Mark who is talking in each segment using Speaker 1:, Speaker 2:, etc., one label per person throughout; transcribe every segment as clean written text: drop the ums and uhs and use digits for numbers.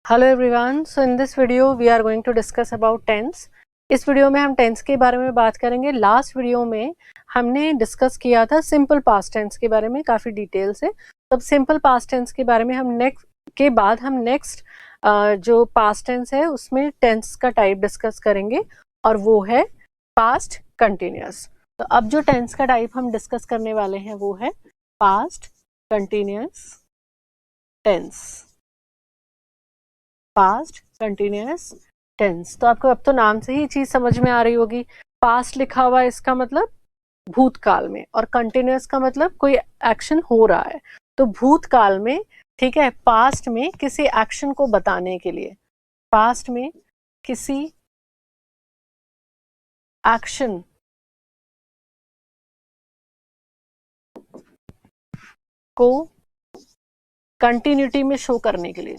Speaker 1: Hello everyone, so in this video we are going to discuss about tense. इस video में हम tense के बारे में बात करेंगे। लास्ट वीडियो में हमने डिस्कस किया था सिंपल पास्ट टेंस के बारे में काफ़ी डिटेल से। तब सिंपल पास्ट टेंस के बारे में हम नेक्स्ट जो पास्ट टेंस है उसमें टेंस का टाइप डिस्कस करेंगे और वो है पास्ट कंटिन्यूअस। तो अब जो टेंस का टाइप हम डिस्कस करने वाले हैं वो है past continuous tense. Past continuous tense. तो आपको अब तो नाम से ही चीज समझ में आ रही होगी। पास्ट लिखा हुआ है इसका मतलब भूतकाल में, और कंटिन्यूअस का मतलब कोई एक्शन हो रहा है। तो भूतकाल में, ठीक है, पास्ट में किसी एक्शन को बताने के लिए, पास्ट में किसी एक्शन को कंटिन्यूटी में शो करने के लिए,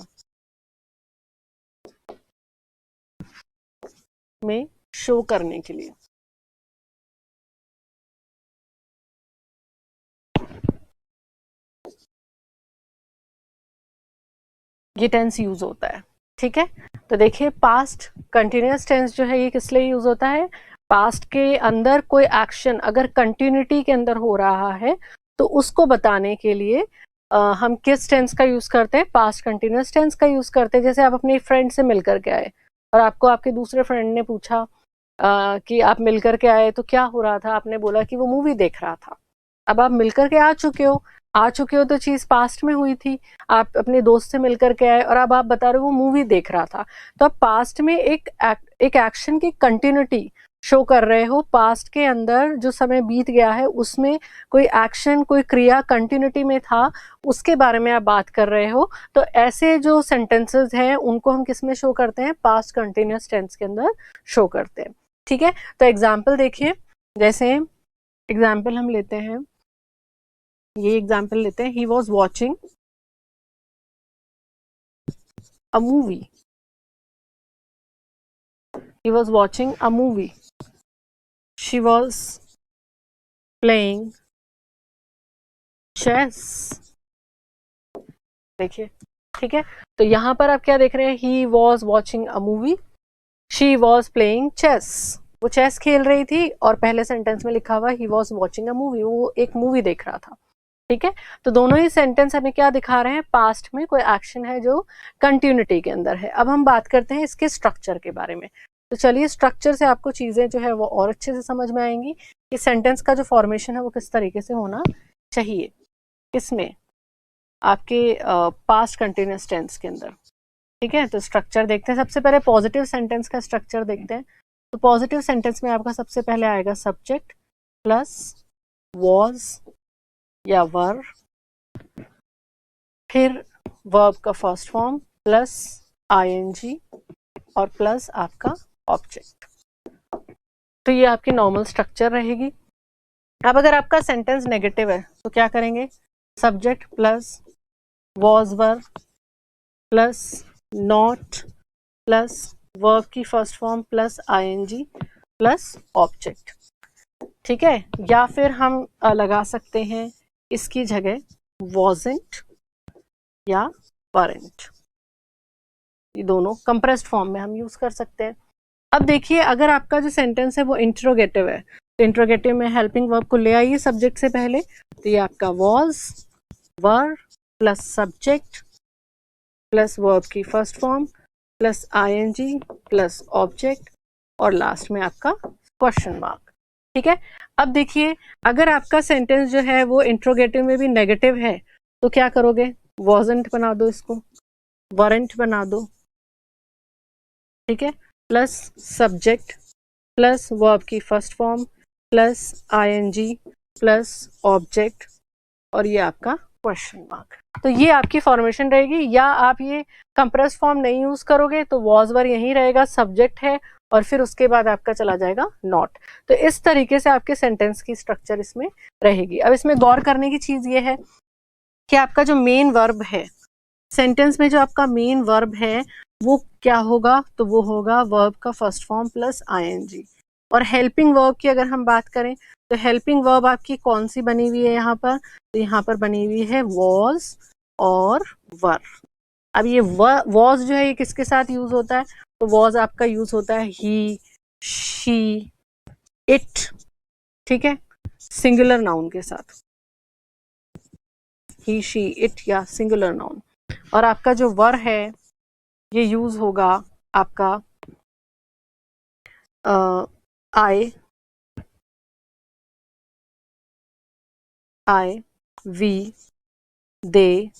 Speaker 1: ये टेंस यूज होता है। ठीक है, तो देखिए पास्ट कंटिन्यूअस टेंस जो है ये किस लिए यूज होता है। पास्ट के अंदर कोई एक्शन अगर कंटिन्यूटी के अंदर हो रहा है तो उसको बताने के लिए हम किस टेंस का यूज करते हैं, पास्ट कंटिन्यूअस टेंस का यूज करते हैं। जैसे आप अपने फ्रेंड से मिलकर के आए और आपको आपके दूसरे फ्रेंड ने पूछा कि आप मिलकर के आए तो क्या हो रहा था, आपने बोला कि वो मूवी देख रहा था। अब आप मिलकर के आ चुके हो तो चीज पास्ट में हुई थी। आप अपने दोस्त से मिलकर के आए और अब आप बता रहे हो वो मूवी देख रहा था। तो आप पास्ट में एक एक्शन की कंटिन्यूटी शो कर रहे हो। पास्ट के अंदर जो समय बीत गया है उसमें कोई एक्शन, कोई क्रिया कंटिन्यूटी में था, उसके बारे में आप बात कर रहे हो। तो ऐसे जो सेंटेंसेस हैं उनको हम किस में शो करते हैं, पास्ट कंटिन्यूअस टेंस के अंदर शो करते हैं। ठीक है, तो एग्जाम्पल देखिए। जैसे एग्जाम्पल हम लेते हैं, ये एग्जाम्पल लेते हैं, he was watching a movie. He was watching a movie. She was playing chess. देखिए, ठीक है, तो यहां पर आप क्या देख रहे हैं, he was watching a movie, she was playing chess. वो चेस खेल रही थी और पहले सेंटेंस में लिखा हुआ he was watching a movie, वो एक मूवी देख रहा था। ठीक है, तो दोनों ही सेंटेंस हमें क्या दिखा रहे हैं, पास्ट में कोई एक्शन है जो कंटिन्यूटी के अंदर है। अब हम बात करते हैं इसके स्ट्रक्चर के बारे में। तो चलिए, स्ट्रक्चर से आपको चीजें जो है वो और अच्छे से समझ में आएंगी कि सेंटेंस का जो फॉर्मेशन है वो किस तरीके से होना चाहिए, किसमें, आपके पास्ट कंटिन्यूअस टेंस के अंदर। ठीक है, तो स्ट्रक्चर देखते हैं। सबसे पहले पॉजिटिव सेंटेंस का स्ट्रक्चर देखते हैं। तो पॉजिटिव सेंटेंस में आपका सबसे पहले आएगा सब्जेक्ट प्लस वॉज या वर, फिर वर्ब का फर्स्ट फॉर्म प्लस आईएनजी और प्लस आपका ऑब्जेक्ट। तो ये आपकी नॉर्मल स्ट्रक्चर रहेगी। अब अगर आपका सेंटेंस नेगेटिव है तो क्या करेंगे, subject plus was were plus not plus verb की first form plus ING plus object. ठीक है, या फिर हम लगा सकते हैं इसकी जगह wasn't या weren't, ये दोनों कंप्रेस्ड फॉर्म में हम यूज कर सकते हैं। अब देखिए, अगर आपका जो सेंटेंस है वो इंट्रोगेटिव है तो इंट्रोगेटिव में हेल्पिंग वर्ब को ले आइए सब्जेक्ट से पहले। तो ये आपका was, were plus subject plus verb की first form plus ING plus object और लास्ट में आपका क्वेश्चन मार्क। ठीक है, अब देखिए, अगर आपका सेंटेंस जो है वो इंट्रोगेटिव में भी नेगेटिव है तो क्या करोगे, wasn't बना दो, इसको weren't बना दो। ठीक है, प्लस सब्जेक्ट प्लस वर्ब की first form plus ING plus object और ये आपका क्वेश्चन मार्क। तो ये आपकी फॉर्मेशन रहेगी। या आप ये कंप्रेस फॉर्म नहीं यूज करोगे तो वॉज वर यही रहेगा, सब्जेक्ट है और फिर उसके बाद आपका चला जाएगा नॉट। तो इस तरीके से आपके सेंटेंस की स्ट्रक्चर इसमें रहेगी। अब इसमें गौर करने की चीज ये है कि आपका जो मेन वर्ब है सेंटेंस में, जो आपका मेन वर्ब है वो क्या होगा, तो वो होगा वर्ब का फर्स्ट फॉर्म प्लस आईएनजी। और हेल्पिंग वर्ब की अगर हम बात करें तो हेल्पिंग वर्ब आपकी कौन सी बनी हुई है यहाँ पर, तो यहाँ पर बनी हुई है वॉज और वर। अब ये वॉज जो है ये किसके साथ यूज होता है, तो वॉज आपका यूज होता है ही, शी, इट, ठीक है, सिंगुलर नाउन के साथ, ही, शी, इट या सिंगुलर नाउन। और आपका जो वर है ये यूज होगा आपका आई, वी, दे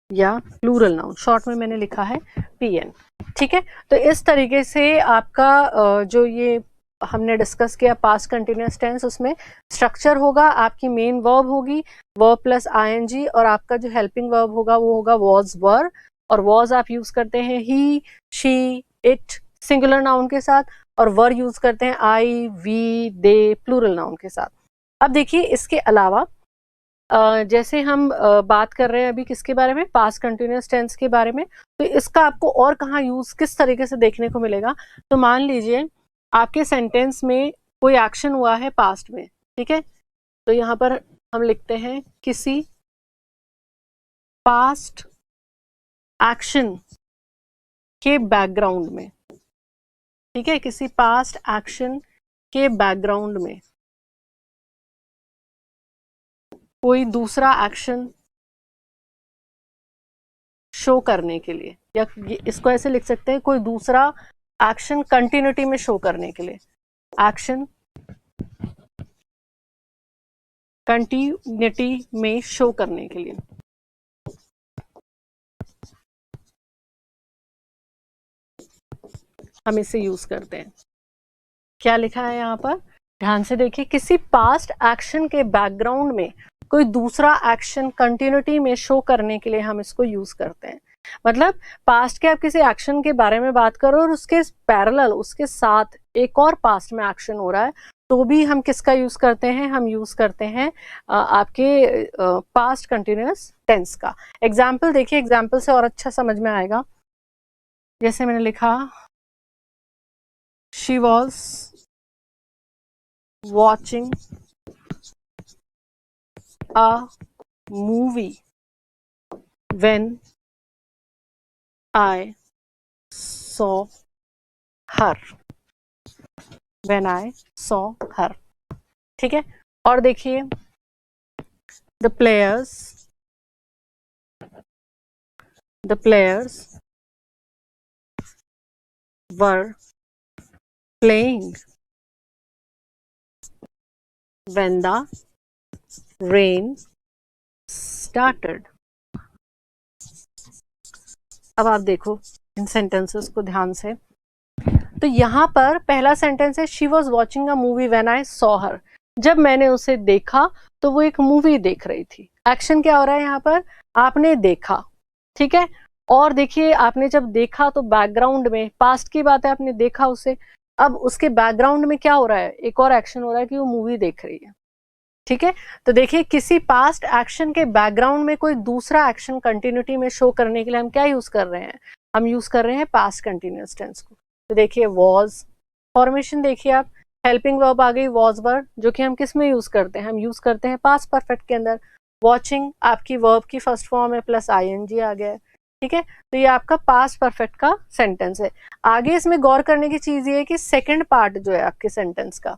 Speaker 1: या प्लूरल नाउन, शॉर्ट में मैंने लिखा है पीएन, ठीक है। तो इस तरीके से आपका जो ये हमने डिस्कस किया पास्ट कंटिन्यूअस टेंस, उसमें स्ट्रक्चर होगा, आपकी मेन वर्ब होगी, वर्ब प्लस आईएनजी, और आपका जो हेल्पिंग वर्ब होगा वो होगा वॉज, वर, और वॉज आप यूज करते हैं ही, शी, इट सिंगुलर नाउन के साथ, और वर यूज करते हैं आई, वी, दे प्लूरल नाउन के साथ। अब देखिए इसके अलावा जैसे हम बात कर रहे हैं अभी किसके बारे में, पास्ट कंटिन्यूअस टेंस के बारे में, तो इसका आपको और कहाँ यूज किस तरीके से देखने को मिलेगा। तो मान लीजिए आपके सेंटेंस में कोई एक्शन हुआ है पास्ट में, ठीक है, तो यहाँ पर हम लिखते हैं किसी पास्ट एक्शन के बैकग्राउंड में, ठीक है, किसी पास्ट एक्शन के बैकग्राउंड में कोई दूसरा एक्शन शो करने के लिए, या इसको ऐसे लिख सकते हैं कोई दूसरा एक्शन कंटिन्यूटी में शो करने के लिए, एक्शन कंटिन्यूटी में शो करने के लिए हम इसे यूज करते हैं। क्या लिखा है यहाँ पर, ध्यान से देखिए, किसी पास्ट एक्शन के बैकग्राउंड में कोई दूसरा एक्शन कंटिन्यूटी में शो करने के लिए हम इसको यूज करते हैं। मतलब पास्ट के आप किसी एक्शन के बारे में बात करो और उसके पैरेलल उसके साथ एक और पास्ट में एक्शन हो रहा है, तो भी हम किसका यूज करते हैं, हम यूज करते हैं आपके पास्ट कंटिन्यूअस टेंस का। एग्जाम्पल देखिए, एग्जाम्पल से और अच्छा समझ में आएगा। जैसे मैंने लिखा she was watching a movie when I saw her, when I saw her, ठीक है। और देखिए the players were playing when the rain started। अब आप देखो इन सेंटेंसेस को ध्यान से, तो यहाँ पर पहला सेंटेंस है she was watching a movie when I saw her, जब मैंने उसे देखा तो वो एक मूवी देख रही थी। एक्शन क्या हो रहा है यहाँ पर, आपने देखा, ठीक है। और देखिए आपने जब देखा तो बैकग्राउंड में, पास्ट की बात है, आपने देखा उसे, अब उसके बैकग्राउंड में क्या हो रहा है, एक और एक्शन हो रहा है कि वो मूवी देख रही है, ठीक है। तो देखिए किसी पास्ट एक्शन के बैकग्राउंड में कोई दूसरा एक्शन कंटिन्यूटी में शो करने के लिए हम क्या यूज कर रहे हैं, हम यूज कर रहे हैं पास्ट कंटिन्यूअस टेंस को। तो देखिए वॉज फॉर्मेशन देखिए आप, हेल्पिंग वर्ब आ गई वॉज वर्ब, जो कि हम किस में यूज करते हैं, हम यूज करते हैं पास्ट परफेक्ट के अंदर। वॉचिंग आपकी वर्ब की फर्स्ट फॉर्म है प्लस आईएनजी आ गया है, ठीक है। तो ये आपका पास्ट परफेक्ट का सेंटेंस है। आगे इसमें गौर करने की चीज ये है कि सेकेंड पार्ट जो है आपके सेंटेंस का,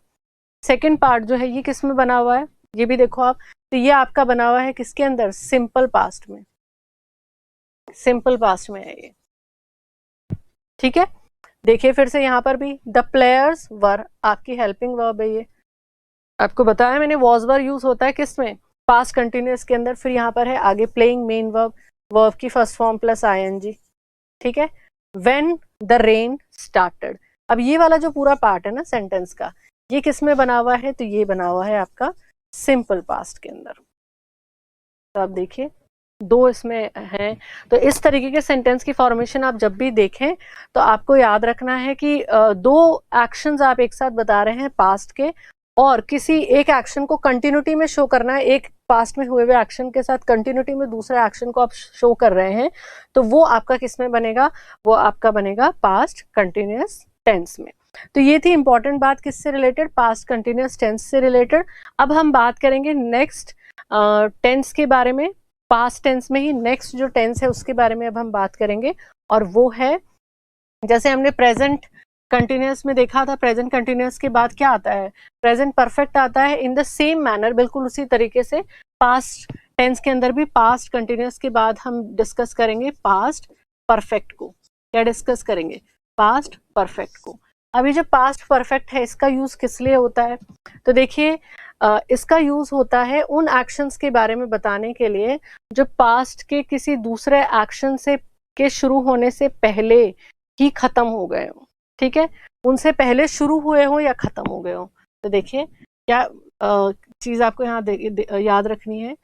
Speaker 1: सेकेंड पार्ट जो है ये किस में बना हुआ है, ये भी देखो आप, तो ये आपका बना हुआ है किसके अंदर, सिंपल पास्ट में, सिंपल पास्ट में है ये, ठीक है। देखिए फिर से यहाँ पर भी द प्लेयर्स वर आपकी हेल्पिंग वर्ब है, ये आपको बताया मैंने, वॉज वर यूज होता है किस में, पास्ट कंटिन्यूअस के अंदर। फिर यहाँ पर है आगे प्लेइंग मेन वर्ब, वर्ब की फर्स्ट फॉर्म प्लस आईएनजी, ठीक है। व्हेन द रेन स्टार्टेड, अब ये वाला जो पूरा पार्ट है ना सेंटेंस का, ये किस में बना हुआ है, तो ये बना हुआ है आपका सिंपल पास्ट के अंदर। तो आप देखिए दो इसमें हैं। तो इस तरीके के सेंटेंस की फॉर्मेशन आप जब भी देखें तो आपको याद रखना है कि दो एक्शंस आप एक साथ बता रहे हैं पास्ट के, और किसी एक एक्शन को कंटिन्यूटी में शो करना है, एक पास्ट में हुए हुए एक्शन के साथ कंटिन्यूटी में दूसरे एक्शन को आप शो कर रहे हैं, तो वो आपका किस में बनेगा, वो आपका बनेगा पास्ट कंटिन्यूअस टेंस में। तो ये थी इंपॉर्टेंट बात किससे रिलेटेड, पास्ट कंटिन्यूअस टेंस से रिलेटेड। अब हम बात करेंगे नेक्स्ट टेंस के बारे में, पास्ट टेंस में ही नेक्स्ट जो टेंस है उसके बारे में अब हम बात करेंगे, और वो है, जैसे हमने प्रेजेंट कंटिन्यूअस में देखा था, प्रेजेंट कंटिन्यूअस के बाद क्या आता है, प्रेजेंट परफेक्ट आता है। इन द सेम मैनर, बिल्कुल उसी तरीके से पास्ट टेंस के अंदर भी पास्ट कंटिन्यूअस के बाद हम डिस्कस करेंगे पास्ट परफेक्ट को। क्या डिस्कस करेंगे? पास्ट परफेक्ट को। अभी जो पास्ट परफेक्ट है इसका यूज किस लिए होता है? तो देखिए, इसका यूज होता है उन एक्शंस के बारे में बताने के लिए जो पास्ट के किसी दूसरे एक्शन से के शुरू होने से पहले ही खत्म हो गए हो। ठीक है, उनसे पहले शुरू हुए हो या खत्म हो गए हो। तो देखिए क्या चीज आपको यहाँ याद रखनी है,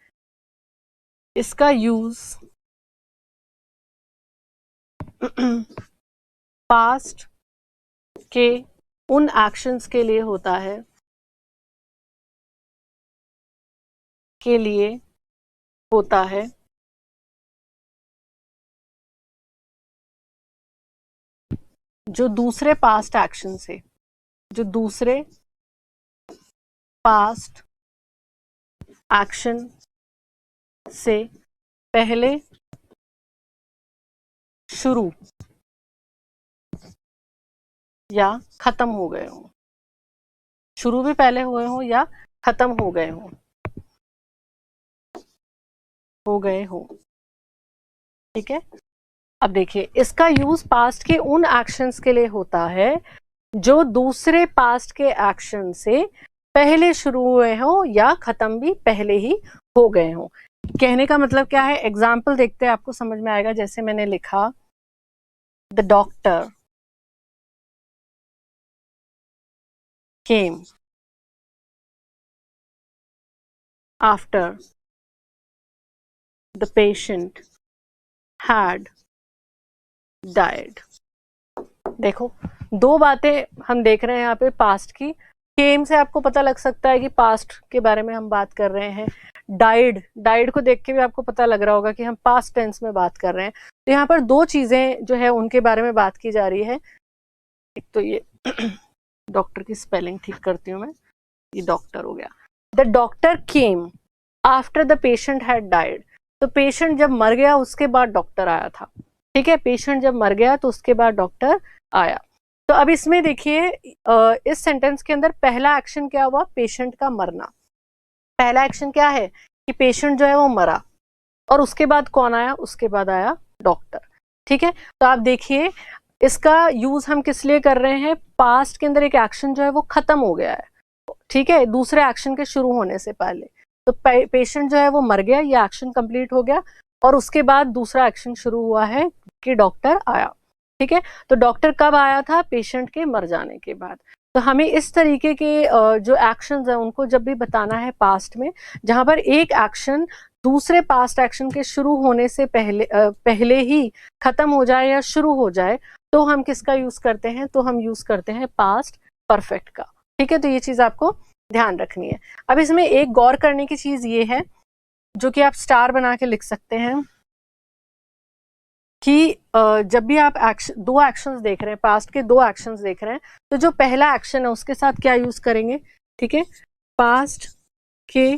Speaker 1: इसका यूज पास्ट के उन एक्शंस के लिए होता है जो दूसरे पास्ट एक्शन से पहले शुरू या खत्म हो गए हो। शुरू भी पहले हुए हो या खत्म हो गए हो। ठीक है, अब देखिए इसका यूज पास्ट के उन एक्शंस के लिए होता है जो दूसरे पास्ट के एक्शन से पहले शुरू हुए हो या खत्म भी पहले ही हो गए हो। कहने का मतलब क्या है? एग्जाम्पल देखते हैं, आपको समझ में आएगा। जैसे मैंने लिखा, the doctor came after the patient had died. देखो, दो बातें हम देख रहे हैं यहाँ पे पास्ट की। केम से आपको पता लग सकता है कि पास्ट के बारे में हम बात कर रहे हैं। डाइड को देख के भी आपको पता लग रहा होगा कि हम पास्ट टेंस में बात कर रहे हैं। तो यहाँ पर दो चीजें जो है उनके बारे में बात की जा रही है। एक तो ये डॉक्टर की स्पेलिंग ठीक करती हूँ मैं, ये डॉक्टर हो गया। The doctor came after the patient had died. तो पेशेंट जब मर गया उसके बाद डॉक्टर आया था। ठीक है, पेशेंट जब मर गया तो उसके बाद डॉक्टर आया। तो अब इसमें देखिए, इस सेंटेंस के अंदर पहला एक्शन क्या हुआ? पेशेंट का मरना। पहला एक्शन क्या है कि पेशेंट जो है वो मरा, और उसके बाद कौन आया? उसके बाद आया डॉक्टर। ठीक है, तो आप देखिए इसका यूज हम किस लिए कर रहे हैं? पास्ट के अंदर एक एक्शन जो है वो खत्म हो गया है, ठीक है, दूसरे एक्शन के शुरू होने से पहले। तो पेशेंट जो है वो मर गया, ये एक्शन कंप्लीट हो गया, और उसके बाद दूसरा एक्शन शुरू हुआ है कि डॉक्टर आया। ठीक है, तो डॉक्टर कब आया था? पेशेंट के मर जाने के बाद। तो हमें इस तरीके के जो एक्शंस हैं उनको जब भी बताना है पास्ट में, जहां पर एक एक्शन दूसरे पास्ट एक्शन के शुरू होने से पहले ही खत्म हो जाए या शुरू हो जाए, तो हम किसका यूज करते हैं? तो हम यूज करते हैं पास्ट परफेक्ट का। ठीक है, तो ये चीज आपको ध्यान रखनी है। अब इसमें एक गौर करने की चीज ये है, जो कि आप स्टार बना के लिख सकते हैं, कि जब भी आप दो एक्शंस देख रहे हैं, पास्ट के दो एक्शंस देख रहे हैं, तो जो पहला एक्शन है उसके साथ क्या यूज करेंगे? ठीक है, पास्ट के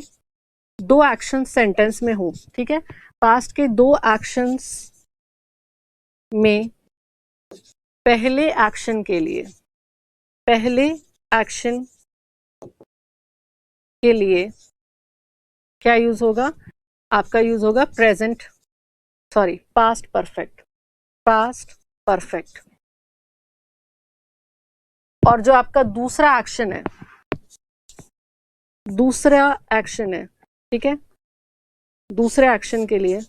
Speaker 1: दो एक्शन सेंटेंस में हो। ठीक है, पास्ट के दो एक्शंस में पहले एक्शन के लिए क्या यूज होगा? आपका यूज होगा पास्ट परफेक्ट। और जो आपका दूसरा एक्शन है, ठीक है, दूसरे एक्शन के लिए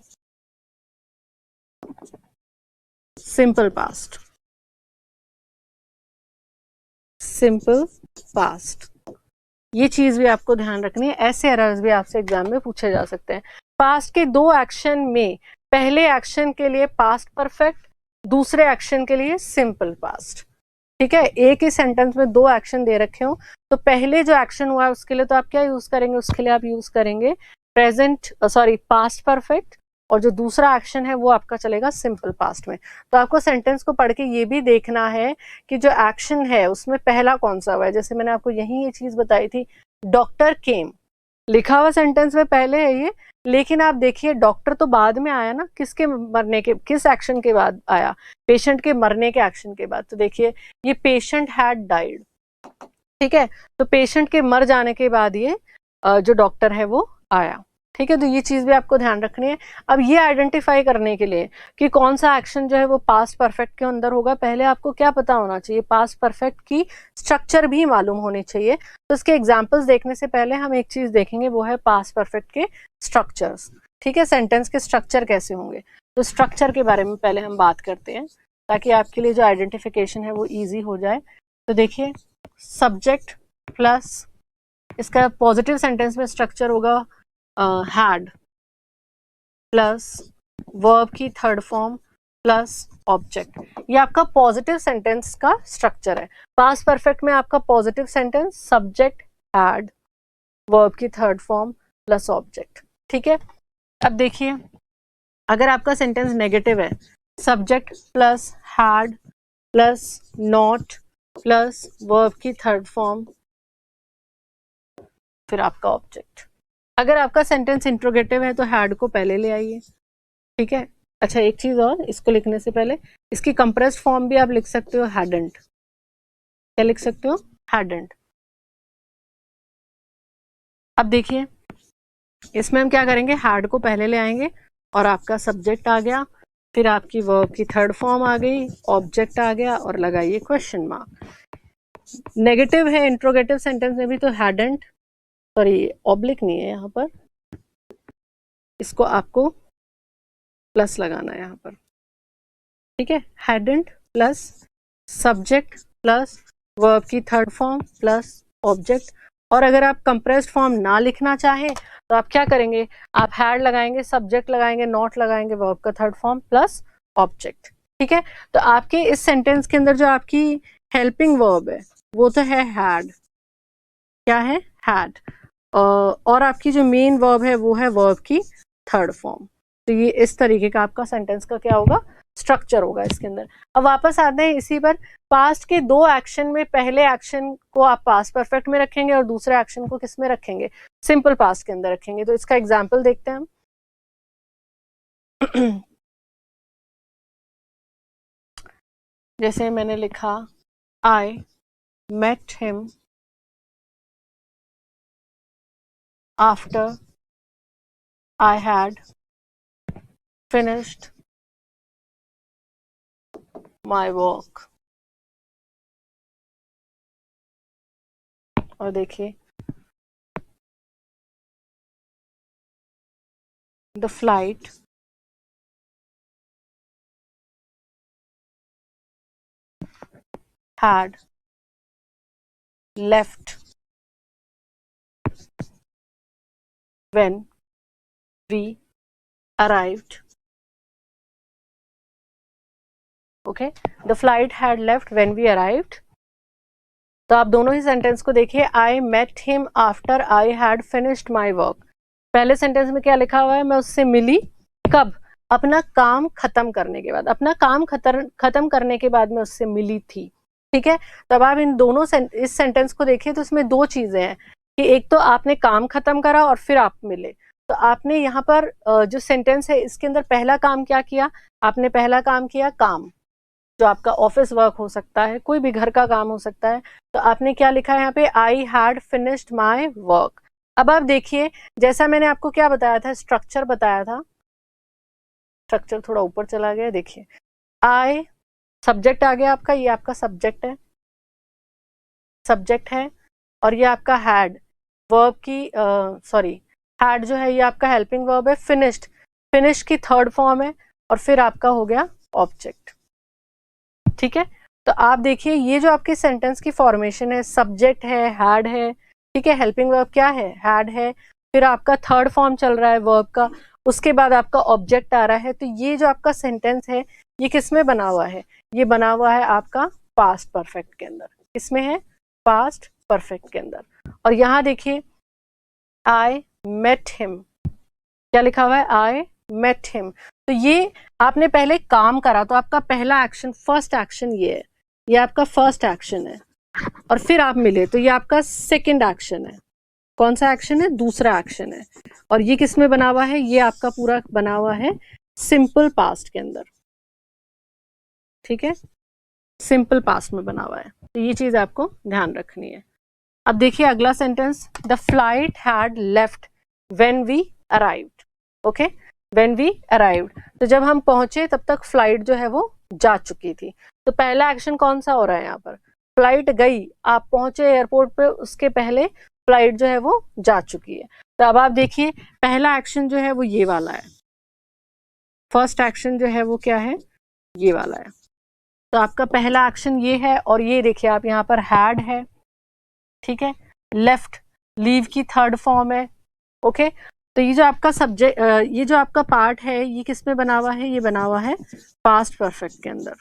Speaker 1: सिंपल पास्ट। ये चीज भी आपको ध्यान रखनी है, ऐसे एरर्स भी आपसे एग्जाम में पूछे जा सकते हैं। पास्ट के दो एक्शन में पहले एक्शन के लिए पास्ट परफेक्ट, दूसरे एक्शन के लिए सिंपल पास्ट। ठीक है, एक ही सेंटेंस में दो एक्शन दे रखे हो, तो पहले जो एक्शन हुआ है उसके लिए तो आप क्या यूज करेंगे? उसके लिए आप यूज करेंगे पास्ट परफेक्ट, और जो दूसरा एक्शन है वो आपका चलेगा सिंपल पास्ट में। तो आपको सेंटेंस को पढ़ के ये भी देखना है कि जो एक्शन है उसमें पहला कौन सा हुआ है। जैसे मैंने आपको यही ये चीज बताई थी, डॉक्टर केम, लिखा हुआ सेंटेंस में पहले है ये, लेकिन आप देखिए डॉक्टर तो बाद में आया ना, किसके मरने के, किस एक्शन के बाद आया, पेशेंट के मरने के एक्शन के बाद। तो देखिए ये पेशेंट हैड डाइड, ठीक है, तो पेशेंट के मर जाने के बाद ये जो डॉक्टर है वो आया, ठीक है। तो ये चीज भी आपको ध्यान रखनी है। अब ये आइडेंटिफाई करने के लिए कि कौन सा एक्शन जो है वो पास्ट परफेक्ट के अंदर होगा, पहले आपको क्या पता होना चाहिए, पास्ट परफेक्ट की स्ट्रक्चर भी मालूम होनी चाहिए। तो इसके एग्जाम्पल्स देखने से पहले हम एक चीज देखेंगे, वो है पास्ट परफेक्ट के स्ट्रक्चर्स, ठीक है, सेंटेंस के स्ट्रक्चर कैसे होंगे। तो स्ट्रक्चर के बारे में पहले हम बात करते हैं, ताकि आपके लिए जो आइडेंटिफिकेशन है वो ईजी हो जाए। तो देखिए सब्जेक्ट प्लस, इसका पॉजिटिव सेंटेंस में स्ट्रक्चर होगा हैड प्लस वर्ब की थर्ड फॉर्म प्लस ऑब्जेक्ट। ये आपका पॉजिटिव सेंटेंस का स्ट्रक्चर है। पास्ट परफेक्ट में आपका positive sentence subject had verb की थर्ड फॉर्म प्लस ऑब्जेक्ट, ठीक है। अब देखिए अगर आपका सेंटेंस नेगेटिव है, subject plus had plus not plus verb की थर्ड फॉर्म फिर आपका ऑब्जेक्ट। अगर आपका सेंटेंस इंट्रोगेटिव है तो हैड को पहले ले आइए, ठीक है। अच्छा एक चीज और, इसको लिखने से पहले इसकी कंप्रेस्ड फॉर्म भी आप लिख सकते हो हैडंट। क्या लिख सकते हो, हैडंट। अब देखिए इसमें हम क्या करेंगे, हैड को पहले ले आएंगे और आपका सब्जेक्ट आ गया, फिर आपकी वर्ब की थर्ड फॉर्म आ गई, ऑब्जेक्ट आ गया और लगाइए क्वेश्चन मार्क। नेगेटिव है इंट्रोगेटिव सेंटेंस में भी तो हैडंट, सॉरी ऑब्लिक नहीं है यहाँ पर, इसको आपको प्लस लगाना है यहाँ पर, ठीक है। Hadn't plus subject plus verb की थर्ड फॉर्म प्लस ऑब्जेक्ट। और अगर आप कंप्रेस्ड फॉर्म ना लिखना चाहें तो आप क्या करेंगे, आप हैड लगाएंगे, सब्जेक्ट लगाएंगे, नॉट लगाएंगे, वर्ब का थर्ड फॉर्म प्लस ऑब्जेक्ट, ठीक है। तो आपके इस सेंटेंस के अंदर जो आपकी हेल्पिंग वर्ब है वो तो है हैड, क्या है, हैड, और आपकी जो मेन वर्ब है वो है वर्ब की थर्ड फॉर्म। तो ये इस तरीके का आपका सेंटेंस का क्या होगा, स्ट्रक्चर होगा इसके अंदर। अब वापस आते हैं इसी पर, पास्ट के दो एक्शन में पहले एक्शन को आप पास्ट परफेक्ट में रखेंगे और दूसरे एक्शन को किस में रखेंगे, सिंपल पास्ट के अंदर रखेंगे। तो इसका एग्जाम्पल देखते हैं हम। जैसे मैंने लिखा I met him after I had finished my work। और देखिए the flight had left when we arrived। okay, the flight had left when we arrived। तो आप दोनों ही सेंटेंस को देखिए, I met him after I had finished my work. पहले sentence में क्या लिखा हुआ है, मैं उससे मिली कब, अपना काम खत्म करने के बाद, अपना काम खत्म करने के बाद मैं उससे मिली थी, ठीक है। तब आप इन दोनों इस सेंटेंस को देखिए तो इसमें दो चीजें हैं कि एक तो आपने काम खत्म करा और फिर आप मिले। तो आपने यहाँ पर जो सेंटेंस है इसके अंदर पहला काम क्या किया, आपने पहला काम किया काम, जो आपका ऑफिस वर्क हो सकता है, कोई भी घर का काम हो सकता है। तो आपने क्या लिखा है यहाँ पे, आई हैड फिनिश्ड माई वर्क। अब आप देखिए जैसा मैंने आपको क्या बताया था, स्ट्रक्चर बताया था, स्ट्रक्चर थोड़ा ऊपर चला गया, देखिए आई सब्जेक्ट आ गया आपका, ये आपका सब्जेक्ट है, सब्जेक्ट है, और ये आपका हैड वर्ब की सॉरी हैड जो है ये आपका हेल्पिंग वर्ब है, फिनिश्ड फिनिश की थर्ड फॉर्म है, और फिर आपका हो गया ऑब्जेक्ट, ठीक है। तो आप देखिए ये जो आपके सेंटेंस की फॉर्मेशन है, सब्जेक्ट है, हैड है, ठीक है, हेल्पिंग वर्ब क्या है, हैड है, फिर आपका थर्ड फॉर्म चल रहा है वर्ब का, उसके बाद आपका ऑब्जेक्ट आ रहा है। तो ये जो आपका सेंटेंस है ये किस में बना हुआ है, ये बना हुआ है आपका पास्ट परफेक्ट के अंदर, किसमें है, पास्ट परफेक्ट के अंदर। और यहाँ देखिए आई मेट हिम, क्या लिखा हुआ है, आई मेट हिम। तो ये आपने पहले काम करा, तो आपका पहला एक्शन, फर्स्ट एक्शन ये है, ये आपका फर्स्ट एक्शन है, और फिर आप मिले तो ये आपका सेकंड एक्शन है, कौन सा एक्शन है? दूसरा एक्शन है। और ये किस में बना हुआ है? ये आपका पूरा बना हुआ है सिंपल पास्ट के अंदर, ठीक है, सिंपल पास्ट में बना हुआ है। तो ये चीज आपको ध्यान रखनी है। अब देखिए अगला sentence, the flight had left when we arrived. Okay, when we arrived, तो जब हम पहुंचे तब तक फ्लाइट जो है वो जा चुकी थी। तो पहला एक्शन कौन सा हो रहा है यहाँ पर? फ्लाइट गई, आप पहुंचे एयरपोर्ट पे, उसके पहले फ्लाइट जो है वो जा चुकी है। तो अब आप देखिए पहला एक्शन जो है वो ये वाला है, फर्स्ट एक्शन जो है वो क्या है? ये वाला है। तो आपका पहला एक्शन ये है, और ये देखिए आप यहाँ पर हैड है, ठीक है, लेफ्ट लीव की थर्ड फॉर्म है। ओके, तो ये जो आपका सब्जेक्ट, ये जो आपका पार्ट है ये किस में बना हुआ है? ये बना हुआ है पास्ट परफेक्ट के अंदर।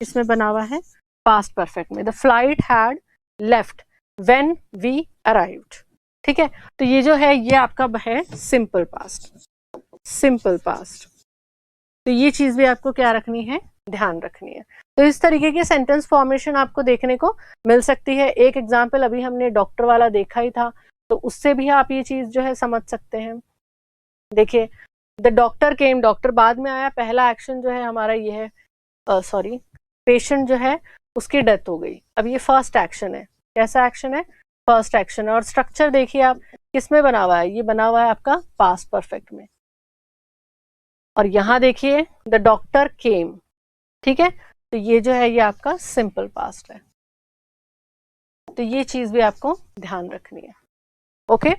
Speaker 1: इसमें बना हुआ है पास्ट परफेक्ट में। The flight had left when we arrived, ठीक है। तो ये जो है ये आपका है सिंपल पास्ट, सिंपल पास्ट। तो ये चीज भी आपको क्या रखनी है? ध्यान रखनी है। तो इस तरीके के सेंटेंस फॉर्मेशन आपको देखने को मिल सकती है। एक एग्जाम्पल अभी हमने डॉक्टर वाला देखा ही था, तो उससे भी आप ये चीज जो है समझ सकते हैं। देखिए द डॉक्टर केम, डॉक्टर बाद में आया, पहला एक्शन जो है हमारा ये है, सॉरी, पेशेंट जो है उसकी डेथ हो गई। अब ये फर्स्ट एक्शन है। कैसा एक्शन है? First action. और स्ट्रक्चर देखिए आप किस में बना हुआ है? ये बना हुआ है आपका पास्ट परफेक्ट में। और यहां देखिए द डॉक्टर केम, ठीक है, तो ये जो है ये आपका सिंपल पास्ट है। तो ये चीज भी आपको ध्यान रखनी है। ओके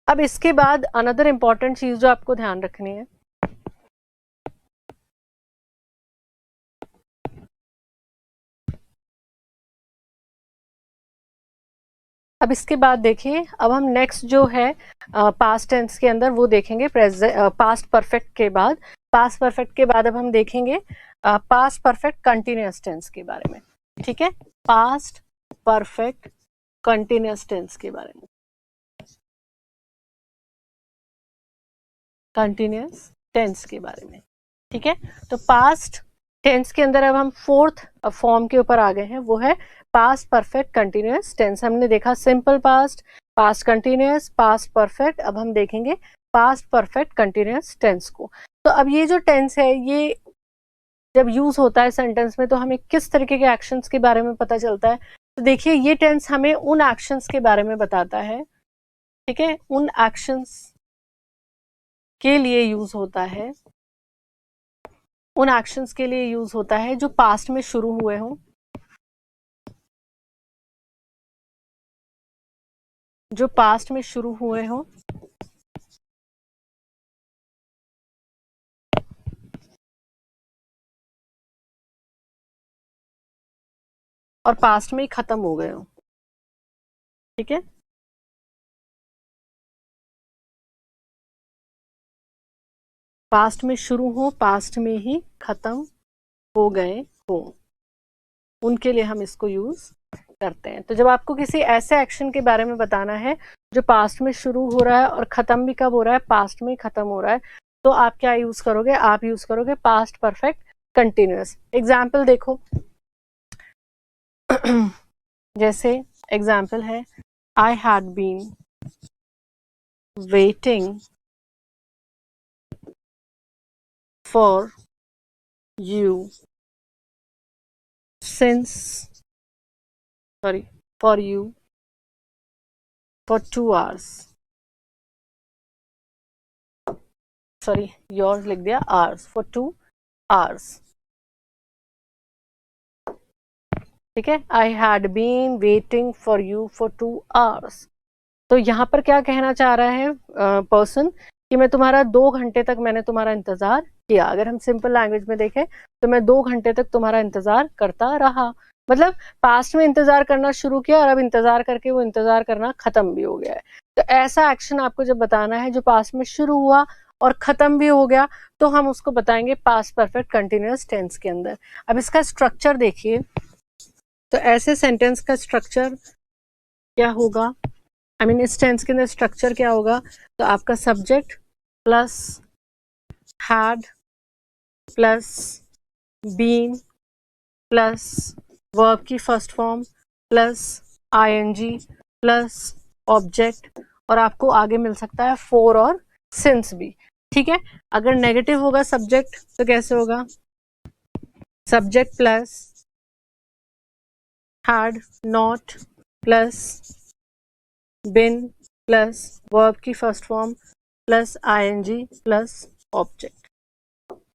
Speaker 1: अब इसके बाद अनदर इंपॉर्टेंट चीज जो आपको ध्यान रखनी है, अब इसके बाद देखिए, अब हम नेक्स्ट जो है पास्ट टेंस के अंदर वो देखेंगे पास्ट परफेक्ट के बाद। पास्ट परफेक्ट के बाद अब हम देखेंगे पास्ट परफेक्ट कंटिन्यूअस टेंस के बारे में, ठीक है, पास्ट परफेक्ट कंटिन्यूअस टेंस के बारे में, कंटिन्यूअस टेंस के बारे में, ठीक है। तो पास्ट टेंस के अंदर अब हम फोर्थ फॉर्म के ऊपर आ गए हैं, वो है पास्ट परफेक्ट कंटिन्यूअस टेंस। हमने देखा simple past, past continuous, past perfect. अब हम देखेंगे पास्ट परफेक्ट कंटिन्यूअस टेंस को। तो अब ये जो टेंस है ये जब यूज होता है सेंटेंस में तो हमें किस तरीके के एक्शंस के बारे में पता चलता है? तो देखिए ये टेंस हमें उन एक्शंस के बारे में बताता है, ठीक है, उन एक्शंस के लिए यूज होता है, उन एक्शंस के लिए यूज होता है जो पास्ट में शुरू हुए हों, जो पास्ट में शुरू हुए हों, और पास्ट में ही खत्म हो गए हों, ठीक है। पास्ट में शुरू हो, पास्ट में ही खत्म हो गए हो, उनके लिए हम इसको यूज करते हैं। तो जब आपको किसी ऐसे एक्शन के बारे में बताना है जो पास्ट में शुरू हो रहा है और खत्म भी कब हो रहा है? पास्ट में खत्म हो रहा है, तो आप क्या यूज करोगे? आप यूज करोगे पास्ट परफेक्ट कंटिन्यूअस। एग्जाम्पल देखो जैसे एग्जाम्पल है, I had been waiting for you since for you for 2 hours, yours लिख दिया hours, for 2 hours, ठीक है। I had been waiting for you for 2 hours। तो यहाँ पर क्या कहना चाह रहा है पर्सन कि मैं तुम्हारा 2 घंटे तक मैंने तुम्हारा इंतजार किया। अगर हम सिंपल लैंग्वेज में देखें तो मैं 2 घंटे तक तुम्हारा इंतजार करता रहा, मतलब पास्ट में इंतजार करना शुरू किया और अब इंतजार करके वो इंतजार करना खत्म भी हो गया है। तो ऐसा एक्शन आपको जब बताना है जो पास्ट में शुरू हुआ और खत्म भी हो गया, तो हम उसको बताएंगे पास्ट परफेक्ट कंटिन्यूअस टेंस के अंदर। अब इसका स्ट्रक्चर देखिए, तो ऐसे सेंटेंस का स्ट्रक्चर क्या होगा? इस टेंस के अंदर स्ट्रक्चर क्या होगा? तो आपका subject plus had plus been plus verb की first form plus ING plus object, और आपको आगे मिल सकता है फॉर और सिंस भी, ठीक है। अगर नेगेटिव होगा सब्जेक्ट तो कैसे होगा, subject plus had not plus been plus verb की first form plus ING plus object,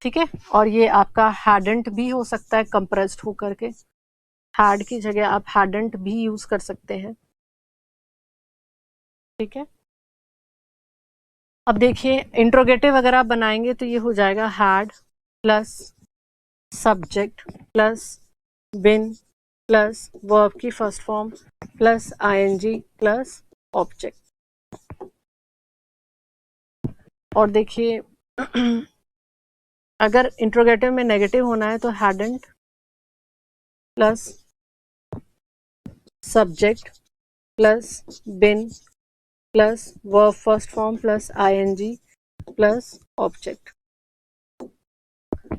Speaker 1: ठीक है। और ये आपका हैडंट भी हो सकता है कंप्रेस्ड होकर के, हैड की जगह आप हैडंट भी यूज कर सकते हैं, ठीक है। अब देखिए इंट्रोगेटिव अगर आप बनाएंगे तो ये हो जाएगा had plus subject plus been plus verb की first form plus ING plus object. और देखिए अगर इंट्रोगेटिव में नेगेटिव होना है तो hadn't plus subject plus been plus verb first form plus ING plus object.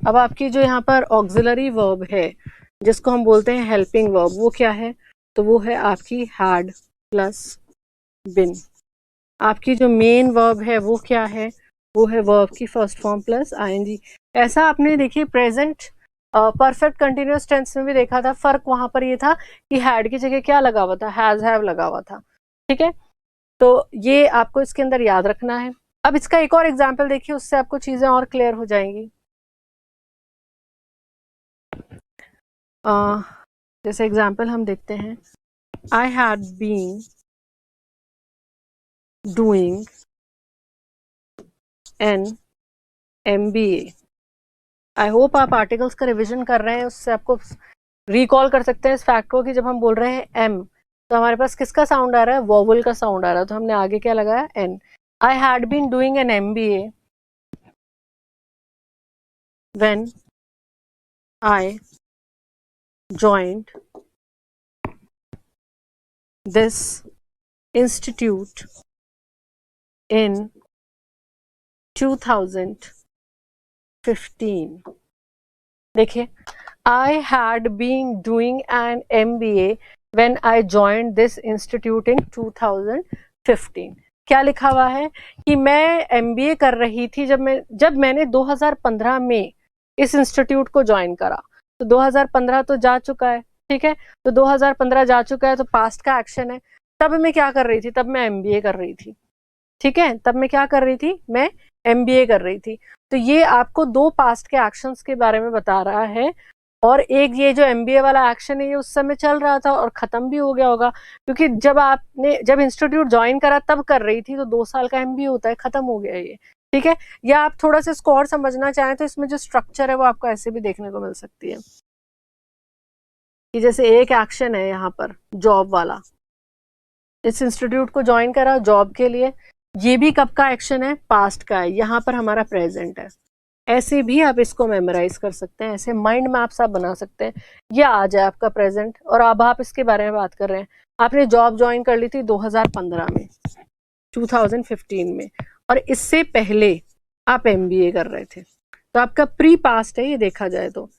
Speaker 1: अब आपकी जो यहाँ पर ऑक्सिलरी वर्ब है जिसको हम बोलते हैं हेल्पिंग वर्ब, वो क्या है, तो वो है आपकी हैड प्लस बिन। आपकी जो मेन वर्ब है वो क्या है, वो है वर्ब की फर्स्ट फॉर्म प्लस आईएनजी। ऐसा आपने देखिए प्रेजेंट परफेक्ट कंटिन्यूअस टेंस में भी देखा था, फर्क वहां पर ये था कि हैड की जगह क्या लगा हुआ था, हैज हैव लगा हुआ था, ठीक है। तो ये आपको इसके अंदर याद रखना है। अब इसका एक और एग्जाम्पल देखिए, उससे आपको चीजें और क्लियर हो जाएंगी। जैसे एग्जाम्पल हम देखते हैं, I had been doing an MBA। I hope आप आर्टिकल्स का रिविजन कर रहे हैं, उससे आपको रिकॉल कर सकते हैं इस फैक्ट को कि जब हम बोल रहे हैं एम तो हमारे पास किसका साउंड आ रहा है, वोवल का साउंड आ रहा है, तो हमने आगे क्या लगाया, an. I had been doing an MBA when I joined this institute in 2015। देखिए, I had been doing an MBA when I joined this institute in 2015। क्या लिखा हुआ है कि मैं MBA कर रही थी जब मैंने 2015 में इस इंस्टीट्यूट को ज्वाइन करा। तो 2015 तो जा चुका है, ठीक है, तो 2015 जा चुका है तो पास्ट का एक्शन है। तब मैं क्या कर रही थी, तब मैं MBA कर रही थी, ठीक है, तब मैं क्या कर रही थी, मैं MBA कर रही थी। तो ये आपको दो पास्ट के एक्शंस के बारे में बता रहा है, और एक ये जो MBA वाला एक्शन है ये उस समय चल रहा था और खत्म भी हो गया होगा, क्योंकि जब इंस्टीट्यूट ज्वाइन करा तब कर रही थी, तो 2 साल का MBA होता है, खत्म हो गया ये, ठीक है। या आप थोड़ा सा इसको और समझना चाहें तो इसमें जो स्ट्रक्चर है वो आपको ऐसे भी देखने को मिल सकती है कि जैसे एक एक्शन है यहाँ पर जॉब वाला, इस इंस्टीट्यूट को ज्वाइन करा जॉब के लिए, ये भी कब का एक्शन है, पास्ट का है, यहाँ पर हमारा प्रेजेंट है। ऐसे भी आप इसको मेमोराइज कर सकते हैं, ऐसे माइंड मैप्स आप बना सकते हैं। ये आ जाए आपका प्रेजेंट और अब आप इसके बारे में बात कर रहे हैं, आपने जॉब ज्वाइन कर ली थी 2015 में, 2015 में, और इससे पहले आप MBA कर रहे थे, तो आपका प्री पास्ट है ये देखा जाए तो,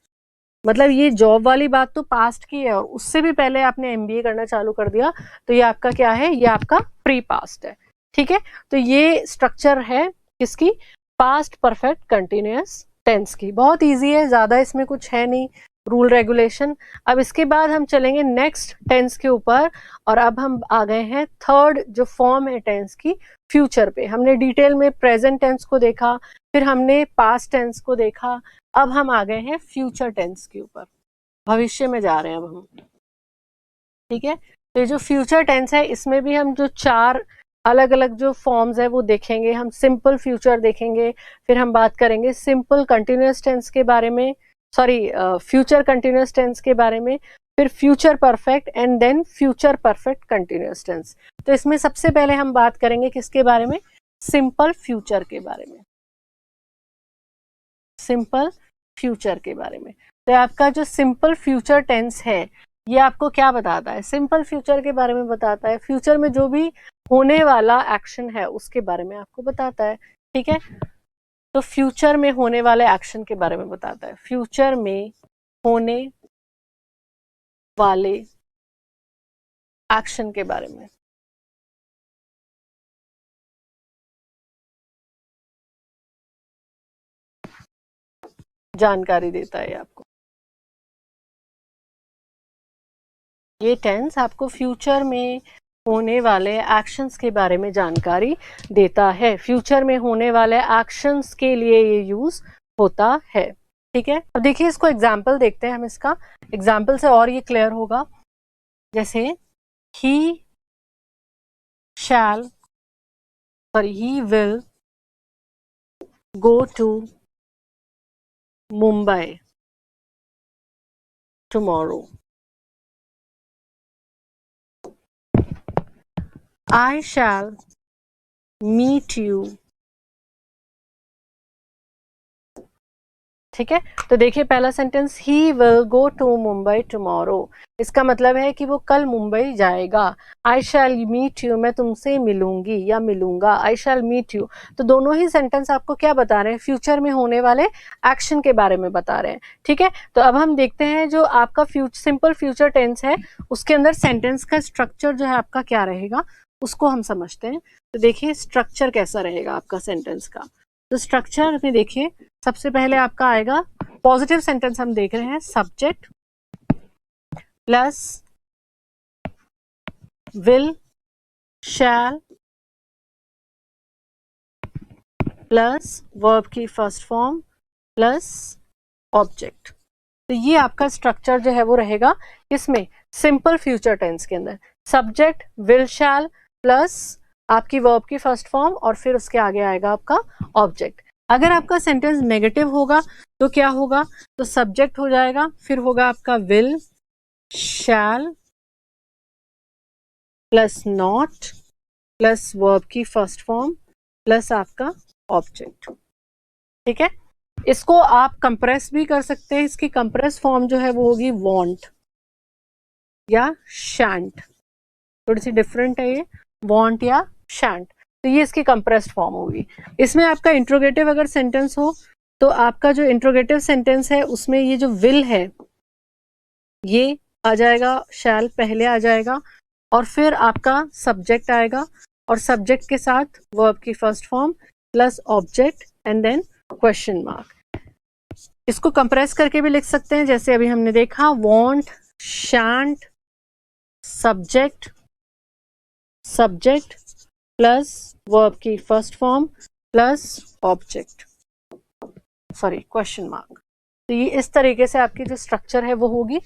Speaker 1: मतलब ये जॉब वाली बात तो पास्ट की है और उससे भी पहले आपने MBA करना चालू कर दिया, तो ये आपका क्या है, ये आपका प्री पास्ट है, ठीक है। तो ये स्ट्रक्चर है किसकी, पास्ट परफेक्ट कंटिन्यूअस टेंस की। बहुत इजी है, ज्यादा इसमें कुछ है नहीं रूल रेगुलेशन। अब इसके बाद हम चलेंगे नेक्स्ट टेंस के ऊपर, और अब हम आ गए हैं थर्ड जो फॉर्म है टेंस की, फ्यूचर पे। हमने डिटेल में प्रेजेंट टेंस को देखा, फिर हमने पास्ट टेंस को देखा, अब हम आ गए हैं फ्यूचर टेंस के ऊपर, भविष्य में जा रहे हैं अब हम, ठीक है। तो ये जो फ्यूचर टेंस है इसमें भी हम जो 4 अलग अलग जो फॉर्म्स है वो देखेंगे। हम सिंपल फ्यूचर देखेंगे, फिर हम बात करेंगे सिंपल कंटिन्यूअस टेंस के बारे में, फ्यूचर कंटिन्यूअस टेंस के बारे में, फिर future perfect and then future perfect continuous tense. तो इसमें सबसे पहले हम बात करेंगे किसके बारे में, सिंपल फ्यूचर के बारे में, सिंपल फ्यूचर के बारे में। तो आपका जो सिंपल फ्यूचर टेंस है ये आपको क्या बताता है, सिंपल फ्यूचर के बारे में बताता है, फ्यूचर में जो भी होने वाला एक्शन है उसके बारे में आपको बताता है, ठीक है। तो फ्यूचर में होने वाले एक्शन के बारे में बताता है, फ्यूचर में होने वाले एक्शन के बारे में। जानकारी देता है आपको। ये टेंस आपको फ्यूचर में होने वाले एक्शंस के बारे में जानकारी देता है। फ्यूचर में होने वाले एक्शंस के लिए ये यूज होता है। ठीक है, अब देखिए इसको एग्जाम्पल देखते हैं हम। इसका एग्जाम्पल से और ये क्लियर होगा। जैसे he will go to Mumbai tomorrow. I shall meet you। ठीक है, तो देखिए पहला sentence he will go to Mumbai tomorrow, इसका मतलब है कि वो कल मुंबई जाएगा। आई शैल मीट यू, मैं तुमसे मिलूंगी या मिलूंगा। आई शैल मीट यू, तो दोनों ही सेंटेंस आपको क्या बता रहे हैं? फ्यूचर में होने वाले एक्शन के बारे में बता रहे हैं। ठीक है, तो अब हम देखते हैं जो आपका सिंपल फ्यूचर टेंस है उसके अंदर सेंटेंस का स्ट्रक्चर जो है आपका क्या रहेगा उसको हम समझते हैं। तो देखिए स्ट्रक्चर कैसा रहेगा आपका सेंटेंस का। तो स्ट्रक्चर में देखिए सबसे पहले आपका आएगा पॉजिटिव सेंटेंस, हम देख रहे हैं subject plus will shell plus verb की फर्स्ट फॉर्म प्लस ऑब्जेक्ट। तो ये आपका स्ट्रक्चर जो है वो रहेगा इसमें सिंपल फ्यूचर टेंस के अंदर। सब्जेक्ट विल शैल प्लस आपकी वर्ब की फर्स्ट फॉर्म और फिर उसके आगे आएगा आपका ऑब्जेक्ट। अगर आपका सेंटेंस नेगेटिव होगा तो क्या होगा? तो सब्जेक्ट हो जाएगा, फिर होगा आपका will shell plus not plus verb की फर्स्ट फॉर्म प्लस आपका ऑब्जेक्ट। ठीक है, इसको आप कंप्रेस भी कर सकते हैं। इसकी कंप्रेस फॉर्म जो है वो होगी वांट या शैंट, थोड़ी सी डिफरेंट है ये, वांट या शैंट। तो ये इसकी कंप्रेस्ड फॉर्म होगी। इसमें आपका इंट्रोगेटिव अगर सेंटेंस हो तो आपका जो इंट्रोगेटिव सेंटेंस है उसमें ये जो विल है ये आ जाएगा, शैल पहले आ जाएगा और फिर आपका सब्जेक्ट आएगा और सब्जेक्ट के साथ वर्ब की first form plus object and then question mark. इसको कंप्रेस करके भी लिख सकते हैं जैसे अभी हमने देखा, won't shan't subject plus verb की first form plus object, sorry question mark. तो ये इस तरीके से आपकी जो स्ट्रक्चर है वो होगी।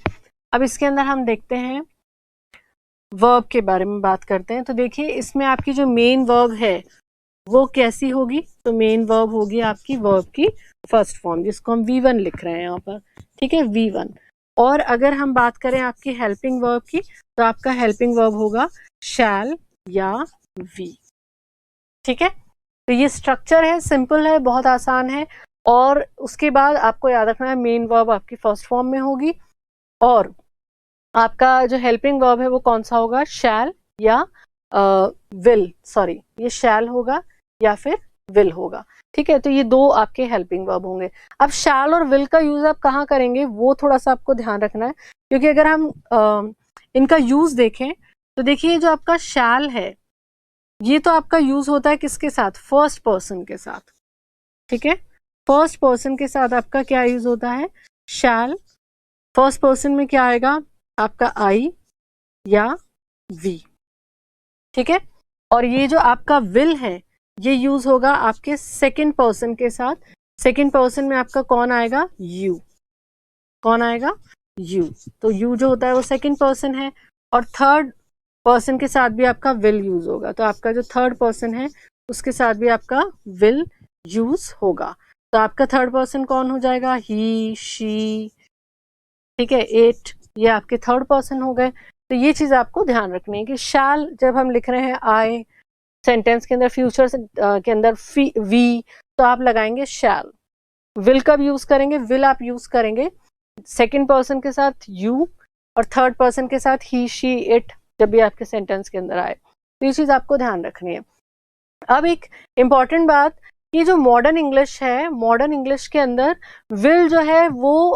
Speaker 1: अब इसके अंदर हम देखते हैं वर्ब के बारे में बात करते हैं। तो देखिए इसमें आपकी जो मेन वर्ब है वो कैसी होगी? तो मेन वर्ब होगी आपकी वर्ब की फर्स्ट फॉर्म जिसको हम V1 लिख रहे हैं यहाँ पर। ठीक है, V1। और अगर हम बात करें आपकी हेल्पिंग वर्ब की तो आपका हेल्पिंग वर्ब होगा शैल या V। ठीक है, तो ये स्ट्रक्चर है, सिंपल है, बहुत आसान है। और उसके बाद आपको याद रखना है मेन वर्ब आपकी फर्स्ट फॉर्म में होगी और आपका जो हेल्पिंग वर्ब है वो कौन सा होगा? शैल या विल, सॉरी ये शैल होगा या फिर विल होगा। ठीक है, तो ये दो आपके हेल्पिंग वर्ब होंगे। अब शैल और विल का यूज आप कहाँ करेंगे वो थोड़ा सा आपको ध्यान रखना है, क्योंकि अगर हम इनका यूज देखें तो देखिए जो आपका शैल है ये तो आपका यूज होता है किसके साथ? फर्स्ट पर्सन के साथ। ठीक है, फर्स्ट पर्सन के साथ आपका क्या यूज होता है? शैल। फर्स्ट पर्सन में क्या आएगा? आपका आई या वी। ठीक है, और ये जो आपका विल है ये यूज होगा आपके सेकंड पर्सन के साथ। सेकंड पर्सन में आपका कौन आएगा? यू। कौन आएगा? यू। तो यू जो होता है वो सेकंड पर्सन है और थर्ड पर्सन के साथ भी आपका विल यूज होगा। तो आपका जो थर्ड पर्सन है उसके साथ भी आपका विल यूज होगा। तो आपका थर्ड पर्सन कौन हो जाएगा? ही, शी। ठीक है, इट, ये आपके थर्ड पर्सन हो गए। तो ये चीज आपको ध्यान रखनी है कि शैल जब हम लिख रहे हैं आई सेंटेंस के अंदर फ्यूचर के अंदर वी, तो आप लगाएंगे शैल। विल कब यूज करेंगे? विल आप यूज करेंगे सेकंड पर्सन के साथ यू और थर्ड पर्सन के साथ ही, शी, इट, जब भी आपके सेंटेंस के अंदर आए। तो ये चीज आपको ध्यान रखनी है। अब एक इम्पॉर्टेंट बात, ये जो मॉडर्न इंग्लिश है, मॉडर्न इंग्लिश के अंदर विल जो है वो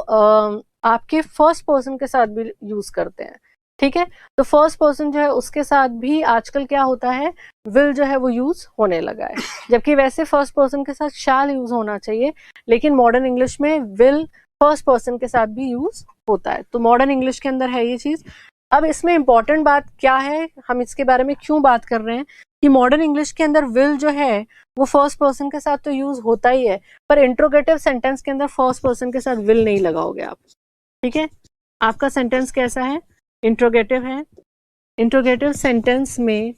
Speaker 1: आपके फर्स्ट पर्सन के साथ भी यूज करते हैं, ठीक है। तो फर्स्ट पर्सन जो है उसके साथ भी आजकल क्या होता है, विल जो है वो यूज होने लगा है, जबकि वैसे फर्स्ट पर्सन के साथ शैल यूज होना चाहिए, लेकिन मॉडर्न इंग्लिश में विल फर्स्ट पर्सन के साथ भी यूज होता है। तो मॉडर्न इंग्लिश के अंदर है ये चीज। अब इसमें इंपॉर्टेंट बात क्या है, हम इसके बारे में क्यों बात कर रहे हैं कि मॉडर्न इंग्लिश के अंदर विल जो है वो फर्स्ट पर्सन के साथ तो यूज होता ही है, पर इंट्रोगेटिव सेंटेंस के अंदर फर्स्ट पर्सन के साथ विल नहीं लगाओगे आप, ठीक है। आपका सेंटेंस कैसा है, इंट्रोगेटिव है। इंट्रोगेटिव सेंटेंस में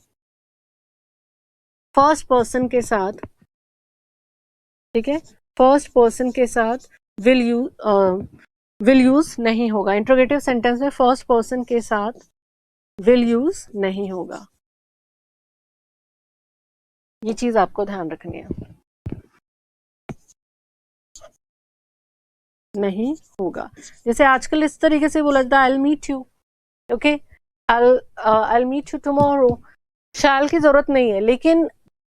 Speaker 1: फर्स्ट पर्सन के साथ, ठीक है, फर्स्ट पर्सन के साथ विल यूज नहीं होगा। इंट्रोगेटिव सेंटेंस में फर्स्ट पर्सन के साथ विल यूज नहीं होगा, ये चीज आपको ध्यान रखनी है, नहीं होगा। जैसे आजकल इस तरीके से बोला जाता है I will meet you, okay, I will meet you tomorrow, shall की जरूरत नहीं है, लेकिन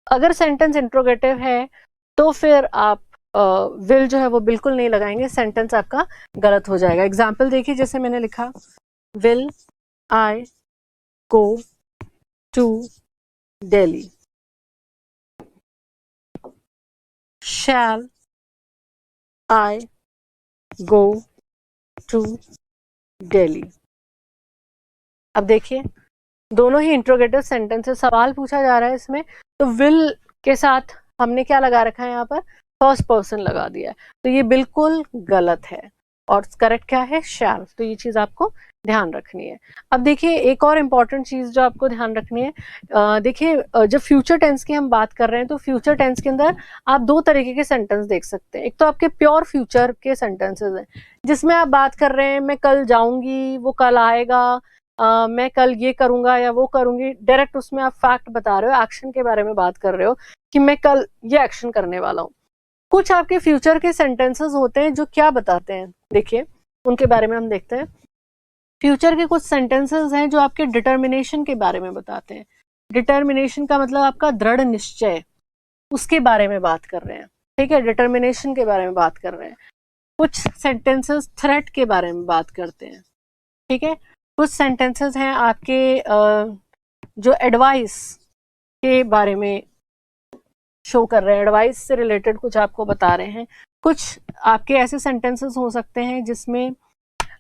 Speaker 1: अगर सेंटेंस इंट्रोगेटिव है तो फिर आप विल जो है वो बिल्कुल नहीं लगाएंगे, सेंटेंस आपका गलत हो जाएगा। एग्जाम्पल देखिए, जैसे मैंने लिखा will I go to Delhi, shall I go to Delhi. अब देखिए दोनों ही इंट्रोगेटिव सेंटेंस है, सवाल पूछा जा रहा है इसमें, तो विल के साथ हमने क्या लगा रखा है, यहाँ पर फर्स्ट पर्सन लगा दिया है, तो ये बिल्कुल गलत है, और करेक्ट क्या है, शैल। तो ये चीज आपको ध्यान रखनी है। अब देखिए एक और इम्पॉर्टेंट चीज जो आपको ध्यान रखनी है, देखिए जब फ्यूचर टेंस की हम बात कर रहे हैं तो फ्यूचर टेंस के अंदर आप दो तरीके के सेंटेंस देख सकते हैं। एक तो आपके प्योर फ्यूचर के सेंटेंसेस हैं, जिसमें आप बात कर रहे हैं मैं कल जाऊंगी, वो कल आएगा, मैं कल ये करूंगा या वो करूंगी, डायरेक्ट उसमें आप फैक्ट बता रहे हो, एक्शन के बारे में बात कर रहे हो कि मैं कल ये एक्शन करने वाला हूँ। कुछ आपके फ्यूचर के सेंटेंसेस होते हैं जो क्या बताते हैं, देखिए उनके बारे में हम देखते हैं। फ्यूचर के कुछ सेंटेंसेस हैं जो आपके डिटर्मिनेशन के बारे में बताते हैं। डिटर्मिनेशन का मतलब आपका दृढ़ निश्चय, उसके बारे में बात कर रहे हैं, ठीक है, डिटर्मिनेशन के बारे में बात कर रहे हैं। कुछ सेंटेंसेस थ्रेट के बारे में बात करते हैं, ठीक है। कुछ सेंटेंसेस हैं आपके जो एडवाइस के बारे में शो कर रहे हैं, एडवाइस से रिलेटेड कुछ आपको बता रहे हैं। कुछ आपके ऐसे सेंटेंसेस हो सकते हैं जिसमें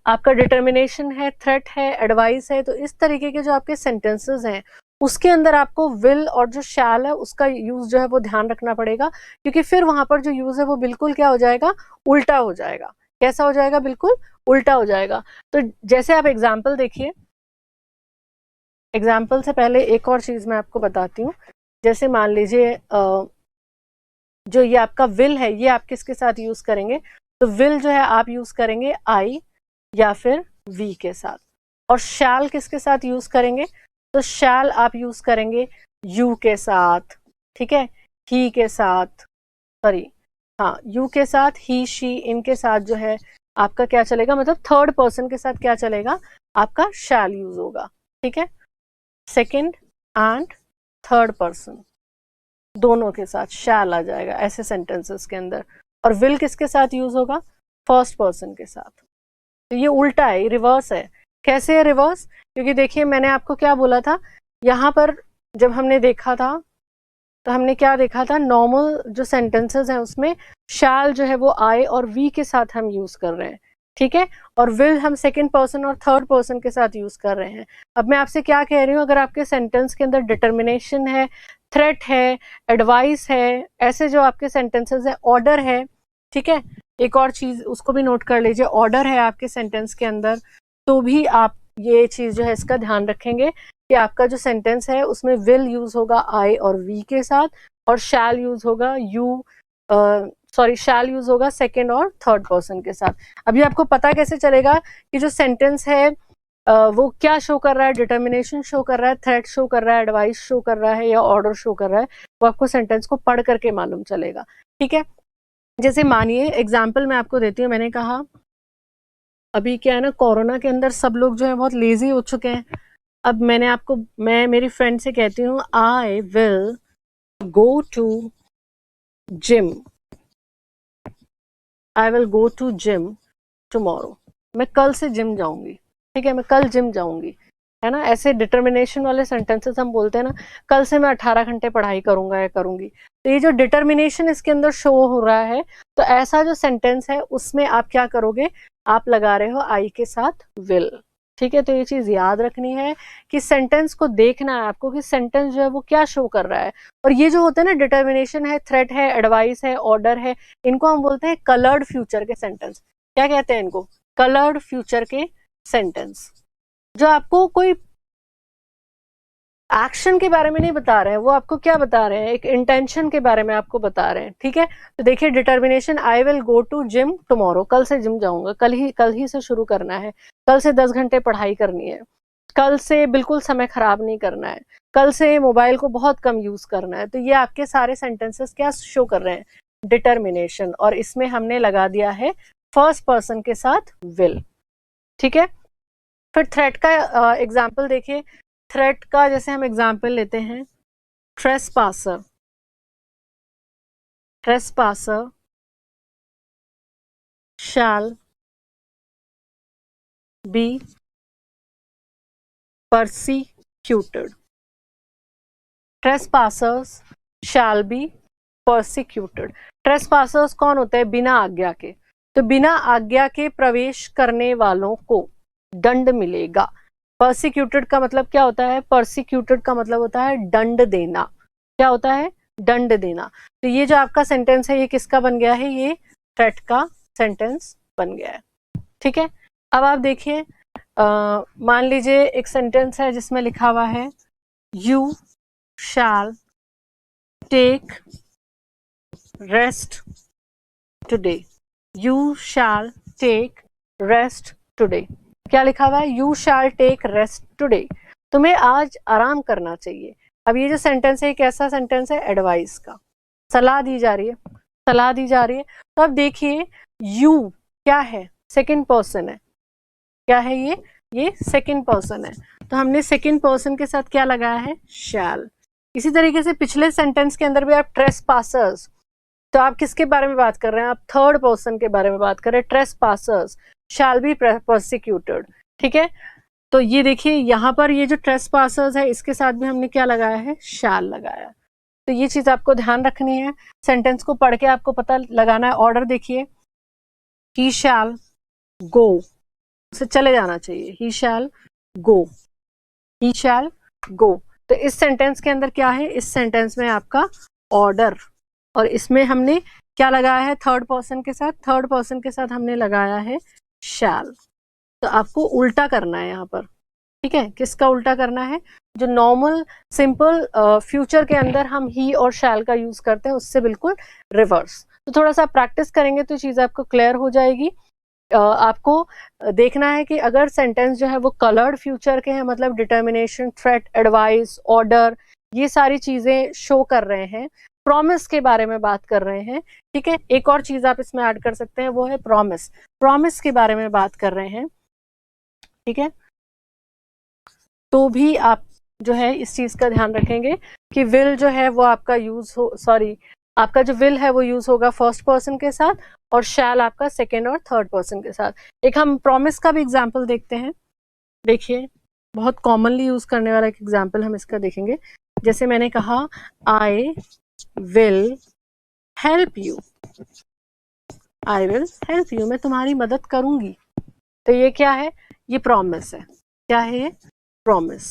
Speaker 1: आपका डिटर्मिनेशन है, थ्रेट है, एडवाइस है। तो इस तरीके के जो आपके सेंटेंसेस हैं उसके अंदर आपको विल और जो शैल है उसका यूज जो है वो ध्यान रखना पड़ेगा, क्योंकि फिर वहां पर जो यूज है वो बिल्कुल क्या हो जाएगा, उल्टा हो जाएगा। कैसा हो जाएगा, बिल्कुल उल्टा हो जाएगा। तो जैसे आप एग्जाम्पल देखिए, एग्जाम्पल से पहले एक और चीज मैं आपको बताती हूँ। जैसे मान लीजिए जो ये आपका विल है ये आप किसके साथ यूज करेंगे, तो विल जो है आप यूज करेंगे आई या फिर वी के साथ, और शैल किसके साथ यूज करेंगे, तो शैल आप यूज करेंगे यू के साथ, ठीक है, ही के साथ, सॉरी हाँ यू के साथ, ही शी इनके साथ जो है आपका क्या चलेगा, मतलब थर्ड पर्सन के साथ क्या चलेगा, आपका शैल यूज होगा, ठीक है। सेकंड एंड थर्ड पर्सन दोनों के साथ शैल आ जाएगा ऐसे सेंटेंसेस के अंदर। और विल किसके साथ यूज होगा, फर्स्ट पर्सन के साथ। तो ये उल्टा है, ये रिवर्स है। कैसे है रिवर्स, क्योंकि देखिए मैंने आपको क्या बोला था, यहाँ पर जब हमने देखा था तो हमने क्या देखा था, नॉर्मल जो सेंटेंसेस हैं उसमें शैल जो है वो आई और वी के साथ हम यूज कर रहे हैं, ठीक है, और विल हम सेकंड पर्सन और थर्ड पर्सन के साथ यूज कर रहे हैं। अब मैं आपसे क्या कह रही हूँ, अगर आपके सेंटेंस के अंदर डिटर्मिनेशन है, थ्रेट है, एडवाइस है, ऐसे जो आपके सेंटेंसेस है, ऑर्डर है, ठीक है, एक और चीज उसको भी नोट कर लीजिए, ऑर्डर है आपके सेंटेंस के अंदर, तो भी आप ये चीज जो है इसका ध्यान रखेंगे कि आपका जो सेंटेंस है उसमें विल यूज होगा आई और वी के साथ, और शैल यूज होगा शैल यूज होगा सेकेंड और थर्ड पर्सन के साथ। अभी आपको पता कैसे चलेगा कि जो सेंटेंस है वो क्या शो कर रहा है, डिटर्मिनेशन शो कर रहा है, थ्रेट शो कर रहा है, एडवाइस शो कर रहा है या ऑर्डर शो कर रहा है, वो आपको सेंटेंस को पढ़ करके मालूम चलेगा, ठीक है। जैसे मानिए एग्जाम्पल मैं आपको देती हूँ, मैंने कहा अभी क्या है ना, कोरोना के अंदर सब लोग जो है बहुत लेजी हो चुके हैं। अब मैं मेरी फ्रेंड से कहती हूँ I will go to gym, I will go to gym tomorrow, मैं कल से जिम जाऊंगी, ठीक है, मैं कल जिम जाऊंगी, है ना। ऐसे डिटर्मिनेशन वाले सेंटेंसेस हम बोलते हैं ना, कल से मैं 18 घंटे पढ़ाई करूंगा या करूंगी, तो ये जो डिटर्मिनेशन इसके अंदर शो हो रहा है, तो ऐसा जो सेंटेंस है उसमें आप क्या करोगे, आप लगा रहे हो आई के साथ विल, ठीक है। तो ये चीज याद रखनी है कि सेंटेंस को देखना है आपको कि सेंटेंस जो है वो क्या शो कर रहा है। और ये जो होता है ना, डिटर्मिनेशन है, थ्रेट है, एडवाइस है, ऑर्डर है, इनको हम बोलते हैं कलर्ड फ्यूचर के सेंटेंस। क्या कहते हैं इनको? कलर्ड फ्यूचर के सेंटेंस, जो आपको कोई एक्शन के बारे में नहीं बता रहे हैं, वो आपको क्या बता रहे हैं, एक इंटेंशन के बारे में आपको बता रहे हैं, ठीक है। तो देखिए determination, I will go to gym tomorrow, कल से जिम जाऊंगा, कल ही से शुरू करना है, कल से 10 घंटे पढ़ाई करनी है, कल से बिल्कुल समय खराब नहीं करना है, कल से मोबाइल को बहुत कम यूज करना है। तो ये आपके सारे सेंटेंसेस क्या शो कर रहे हैं, डिटर्मिनेशन, और इसमें हमने लगा दिया है फर्स्ट पर्सन के साथ विल, ठीक है। फिर थ्रेट का एग्जाम्पल देखिए, थ्रेट का जैसे हम एग्जाम्पल लेते हैं, trespasser, trespasser shall be persecuted, trespassers shall be persecuted। trespassers कौन होते हैं? बिना आज्ञा के, तो बिना आज्ञा के प्रवेश करने वालों को दंड मिलेगा। persecuted का मतलब क्या होता है? persecuted का मतलब होता है दंड देना। क्या होता है? दंड देना। तो ये जो आपका सेंटेंस है ये किसका बन गया है? ये थ्रेट का सेंटेंस बन गया है, ठीक है। अब आप देखिए, मान लीजिए एक सेंटेंस है जिसमें लिखा हुआ है you shall take rest today, you shall take rest today. क्या लिखा हुआ है? You shall take rest today, तुम्हें आज आराम करना चाहिए। अब ये जो सेंटेंस है कैसा सेंटेंस है? एडवाइस का, सलाह दी जा रही है, सलाह दी जा रही है। तो अब देखिए यू क्या है? सेकंड पर्सन है। क्या है ये सेकंड पर्सन है, तो हमने सेकंड पर्सन के साथ क्या लगाया है? शैल। इसी तरीके से पिछले सेंटेंस के अंदर भी आप ट्रेसपासर्स, तो आप किसके बारे में बात कर रहे हैं? आप थर्ड पर्सन के बारे में बात कर रहे हैं। ट्रेसपासर्स शैल बी परसिक्यूटेड, ठीक है। तो ये देखिए यहाँ पर ये जो ट्रेसपासर्स है इसके साथ भी हमने क्या लगाया है? शैल लगाया। तो ये चीज आपको ध्यान रखनी है, सेंटेंस को पढ़ के आपको पता लगाना है। ऑर्डर देखिए, ही शैल गो, से चले जाना चाहिए, ही शैल गो, ही शैल गो। तो इस सेंटेंस के अंदर क्या है? इस सेंटेंस में आपका ऑर्डर, और इसमें हमने क्या लगाया है? थर्ड पर्सन के साथ, थर्ड पर्सन के साथ हमने लगाया है शैल। तो आपको उल्टा करना है यहाँ पर, ठीक है। किसका उल्टा करना है? जो नॉर्मल सिंपल फ्यूचर के अंदर हम ही और शैल का यूज करते हैं उससे बिल्कुल रिवर्स। तो थोड़ा सा प्रैक्टिस करेंगे तो चीज आपको क्लियर हो जाएगी। आपको देखना है कि अगर सेंटेंस जो है वो कलर्ड फ्यूचर के हैं, मतलब डिटर्मिनेशन, थ्रेट, एडवाइस, ऑर्डर, ये सारी चीजें शो कर रहे हैं, प्रॉमिस के बारे में बात कर रहे हैं, ठीक है। एक और चीज आप इसमें ऐड कर सकते हैं, वो है प्रॉमिस, प्रॉमिस के बारे में बात कर रहे हैं, ठीक है। तो भी आप जो है इस चीज का ध्यान रखेंगे कि विल जो है वो आपका यूज हो, सॉरी, आपका जो विल है वो यूज होगा फर्स्ट पर्सन के साथ, और शैल आपका सेकेंड और थर्ड पर्सन के साथ। एक हम प्रॉमिस का भी एग्जाम्पल देखते हैं। देखिए बहुत कॉमनली यूज करने वाला एक एग्जाम्पल हम इसका देखेंगे। जैसे मैंने कहा I will help you, I will help you, मैं तुम्हारी मदद करूंगी। तो ये क्या है? ये प्रॉमिस है। क्या है ये? प्रॉमिस,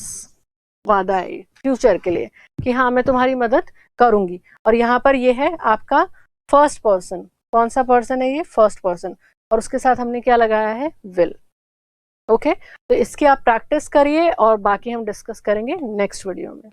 Speaker 1: वादा है फ्यूचर के लिए कि हाँ मैं तुम्हारी मदद करूंगी। और यहाँ पर ये है आपका फर्स्ट पर्सन। कौन सा पर्सन है ये? फर्स्ट पर्सन, और उसके साथ हमने क्या लगाया है? विल। ओके, तो इसकी आप प्रैक्टिस करिए और बाकी हम डिस्कस करेंगे नेक्स्ट वीडियो में।